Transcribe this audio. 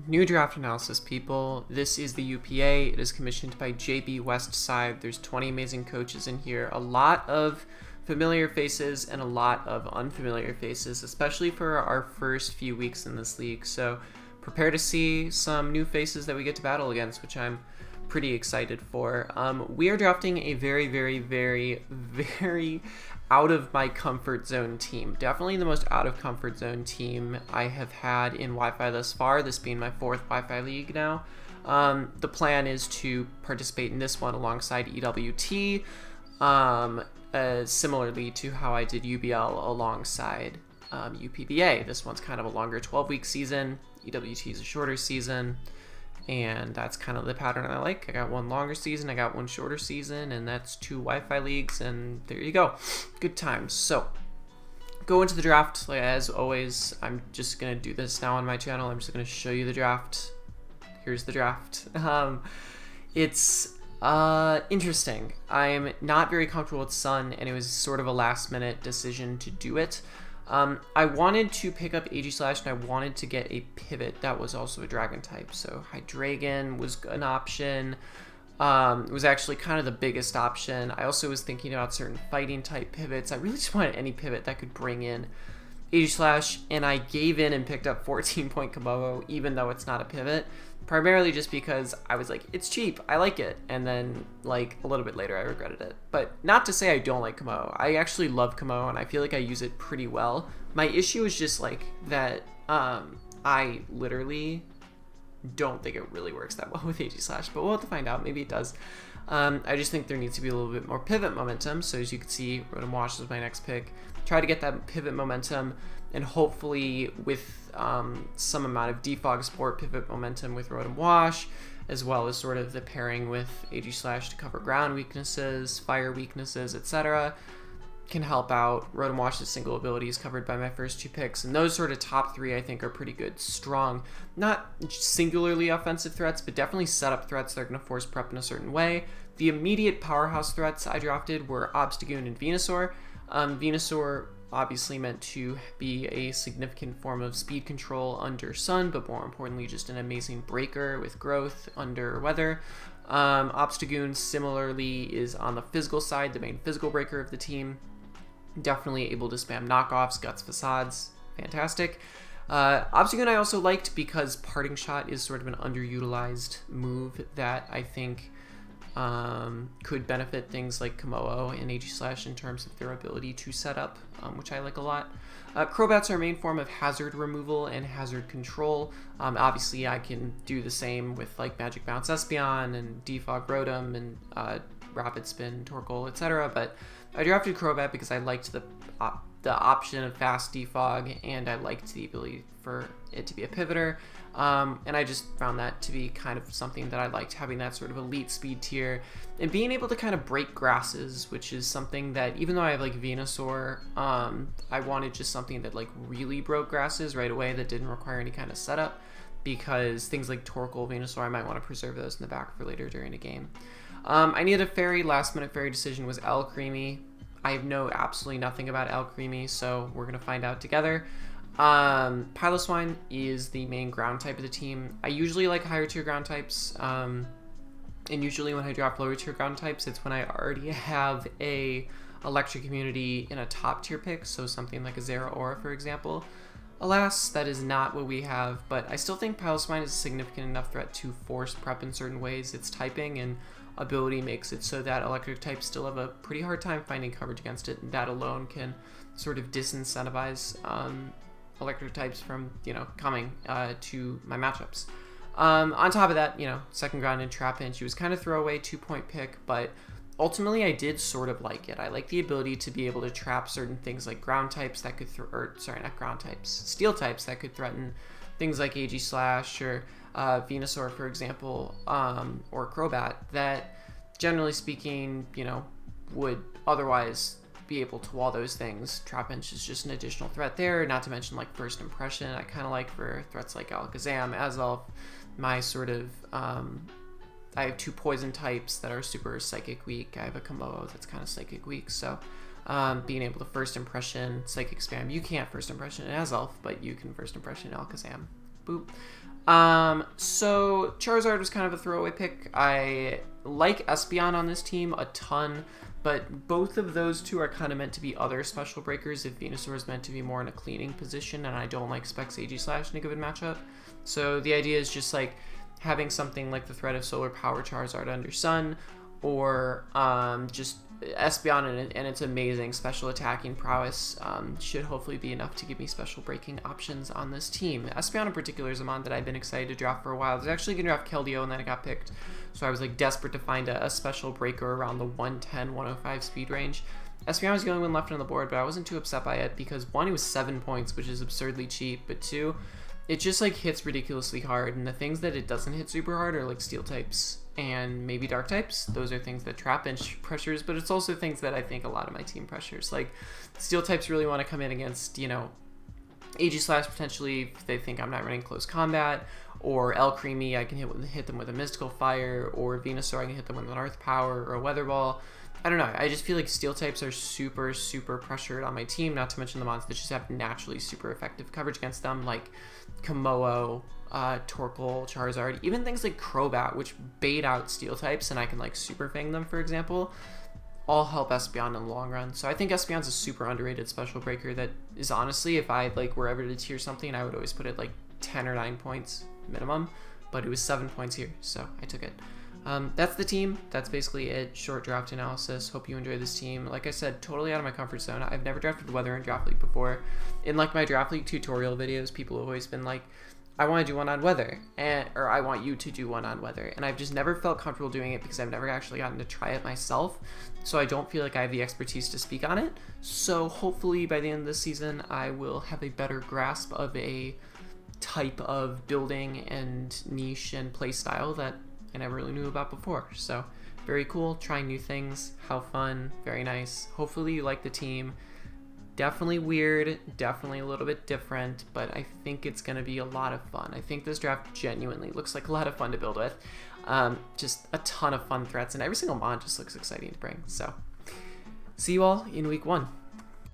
New draft analysis, people. This is the UPA. It is commissioned by JBWestside. There's 20 amazing coaches in here. A lot of familiar faces and a lot of unfamiliar faces, especially for our first few weeks in this league. So prepare to see some new faces that we get to battle against, which I'm pretty excited for. We are drafting a very, very, very, very out of my comfort zone team. Definitely the most out of comfort zone team I have had in Wi-Fi thus far, this being my 4th Wi-Fi league now. The plan is to participate in this one alongside EWT, similarly to how I did UBL alongside UPBA. This one's kind of a longer 12-week season. EWT is a shorter season. And that's kind of the pattern I like. I got one longer season, I got one shorter season, and that's 2 Wi-Fi leagues, and there you go. Good times. So, go into the draft. Like, as always, I'm just going to do this now on my channel. I'm just going to show you the draft. Here's the draft. It's interesting. I'm not very comfortable with Sun, and it was sort of a last-minute decision to do it. I wanted to pick up Aegislash, and I wanted to get a pivot that was also a dragon type. So Hydreigon was an option. It was actually kind of the biggest option. I also was thinking about certain fighting type pivots. I really just wanted any pivot that could bring in Aegislash, and I gave in and picked up 14-point Kommo-os, even though it's not a pivot. Primarily just because I was like, it's cheap, I like it, and then like a little bit later I regretted it. But not to say I don't like Kommo-os. I actually love Kommo-os, and I feel like I use it pretty well. My issue is just like that I literally don't think it really works that well with Aegislash, but we'll have to find out. Maybe it does. I just think there needs to be a little bit more pivot momentum. So as you can see, Rotom Wash is my next pick. Try to get that pivot momentum, and hopefully with some amount of defog support, pivot momentum with Rotom Wash, as well as sort of the pairing with Aegislash to cover ground weaknesses, fire weaknesses, etc. can help out. Rotom Wash's single ability is covered by my first 2 picks, and those sort of top 3 I think are pretty good, strong, not singularly offensive threats, but definitely setup threats that are going to force prep in a certain way. The immediate powerhouse threats I drafted were Obstagoon and Venusaur. Venusaur obviously meant to be a significant form of speed control under Sun, but more importantly just an amazing breaker with growth under weather. Obstagoon similarly is on the physical side, the main physical breaker of the team. Definitely able to spam knockoffs, guts, facades, fantastic. Obstagoon I also liked because Parting Shot is sort of an underutilized move that I think could benefit things like Kommo-os and Aegislash in terms of their ability to set up, which I like a lot. Crobat's our main form of hazard removal and hazard control. Obviously I can do the same with like Magic Bounce Espeon and Defog Rotom and Rapid Spin, Torkoal, etc. But I drafted Crobat because I liked the option of fast defog, and I liked the ability for it to be a pivoter. And I just found that to be kind of something that I liked, having that sort of elite speed tier and being able to kind of break grasses, which is something that even though I have like Venusaur, I wanted just something that like really broke grasses right away that didn't require any kind of setup, because things like Torkoal, Venusaur, I might want to preserve those in the back for later during a game. I needed a fairy. Last minute fairy decision was Alcremie. I know absolutely nothing about Alcremie, so we're going to find out together. Piloswine is the main ground type of the team. I usually like higher tier ground types, and usually when I draft lower tier ground types, it's when I already have a electric immunity in a top tier pick, so something like a Zeraora, for example. Alas, that is not what we have, but I still think Piloswine is a significant enough threat to force prep in certain ways. Its typing and ability makes it so that electric types still have a pretty hard time finding coverage against it, and that alone can sort of disincentivize electric types from, coming to my matchups. On top of that, second ground and Trapinch, it was kind of throwaway 2-point pick, but ultimately I did sort of like it. I like the ability to be able to trap certain things like ground types that could, not ground types, steel types that could threaten things like Aegislash or Venusaur, for example, or Crobat, that generally speaking, would otherwise be able to wall those things. Trapinch is just an additional threat there, not to mention like first impression. I kind of like for threats like Alakazam, Azelf, my sort of, I have 2 poison types that are super psychic weak. I have a Kommo-os that's kind of psychic weak, so being able to first impression psychic spam. You can't first impression an Azelf, but you can first impression Alakazam. Boop. So Charizard was kind of a throwaway pick. I like Espeon on this team a ton, but both of those two are kind of meant to be other special breakers if Venusaur is meant to be more in a cleaning position, and I don't like Specs Aegislash in a given matchup. So the idea is just like having something like the threat of Solar Power Charizard under Sun, or just Espeon and its amazing special attacking prowess should hopefully be enough to give me special breaking options on this team. Espeon in particular is a mon that I've been excited to draft for a while. I was actually going to draft Keldeo and then it got picked, so I was like desperate to find a special breaker around the 110-105 speed range. Espeon was the only one left on the board, but I wasn't too upset by it because one, it was 7 points, which is absurdly cheap, but two, it just like hits ridiculously hard, and the things that it doesn't hit super hard are like steel types and maybe dark types. Those are things that trap bench pressures, but it's also things that I think a lot of my team pressures. Like steel types really want to come in against, you know, Aegislash potentially if they think I'm not running close combat, or El Creamy, I can hit them with a Mystical Fire, or Venusaur, I can hit them with an Earth Power or a Weather Ball. I don't know, I just feel like steel types are super, super pressured on my team, not to mention the mons that just have naturally super effective coverage against them, like Kommo-os, Torkoal, Charizard, even things like Crobat, which bait out steel types and I can like super fang them, for example, all help Espeon in the long run. So I think Espeon's a super underrated special breaker that is honestly, if I like were ever to tier something, I would always put it like 10 or 9 points minimum, but it was 7 points here, so I took it. That's the team. That's basically it. Short draft analysis. Hope you enjoy this team. Like I said, totally out of my comfort zone. I've never drafted Weather in Draft League before. In like my Draft League tutorial videos, people have always been like, I want to do one on Weather, or I want you to do one on Weather. And I've just never felt comfortable doing it because I've never actually gotten to try it myself. So I don't feel like I have the expertise to speak on it. So hopefully by the end of this season, I will have a better grasp of a type of building and niche and play style that I never really knew about before. So very cool, trying new things, how fun, very nice. Hopefully you like the team. Definitely weird, definitely a little bit different, but I think it's going to be a lot of fun. I think this draft genuinely looks like a lot of fun to build with. Just a ton of fun threats, and every single mon just looks exciting to bring. So see you all in week 1.